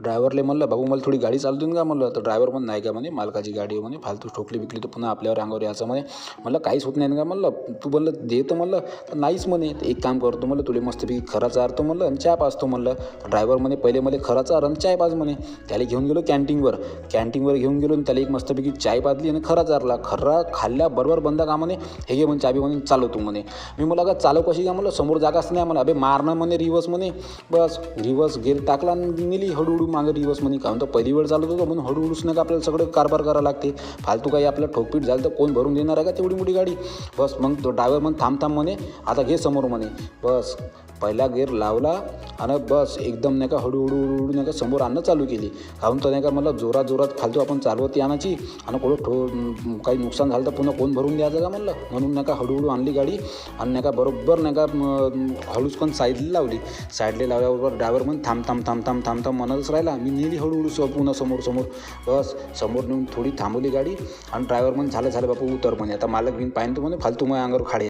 ड्रायव्हरले म्हणलं बाबू मला थोडी गाडी चालू देऊन का म्हणलं. तर ड्रायव्हर पण नाही का म्हणे मालकाची गाडी म्हणे, फालतू ठोकली बिकली तर पुन्हा आपल्यावर अंगावर यायचं म्हणे. म्हणलं काहीच होत नाही का म्हणलं, तू म्हणलं देतो म्हणलं तर नाहीच म्हणे. एक काम करतो म्हणलं, तुला मस्तपैकी खरा चारतो म्हणलं आणि चहा पाजतो म्हणलं. ड्रायव्हर म्हणे पहिले मला खरा चार आणि चाय पाज म्हणे. त्याला घेऊन गेलो कॅन्टीनवर घेऊन गेलो आणि त्याला एक मस्तपैकी चाय पाजली आणि खरा चारला. खरा खाल्ल्याबरोबर बंदा का म्हणे, हे घे म्हणे चाबी म्हणे चालवतो म्हणे. मी मला का चालव कशी का म्हणलं, समोर जागाच नाही म्हणा. अबे मारणं म्हणे रिवर्स म्हणे. बस रिवर्स गेअर टाकला आणि नेली हळूहळू मागं रिवर्स म्हणे. कारण तर पहिली वेळ चालत होतो म्हणून हळूहळूच नाही का आपल्याला सगळं कारभार करावं लागते. फालतू काही आपलं ठोकपीट झालं तर कोण भरून देणार आहे का तेवढी मोठी गाडी. बस मग तो ड्रायव्हर म्हणे थांब म्हणे, आता घे समोर म्हणे. बस पहिला गेअर लावला आणि बस एकदम नाही का हळूहळू नाही का समोर आणणं चालू केली. काहून तर नाही का मला जोरात फालतू आपण चालवत आणायची आणि कोणं काही नुकसान झालं तर पुन्हा कोण भरून द्यायचं का म्हणलं. म्हणून नाही का हळूहळू आणली गाडी आणि नाही का बरोबर नाही का हळूच पण साईडला लावली. साईडला लावल्याबरोबर ड्रायव्हर म्हणे थांब म्हणतच राहिला. मी नेली हळूहळू पुन्हा समोर. बस समोर नेऊन थोडी थांबवली गाडी आणि ड्रायव्हर म्हणे झालं बापू उतर म्हणे. आता मालक बिन पाहिजे तो म्हणे फालतू माझ्या अंगावर खाडे.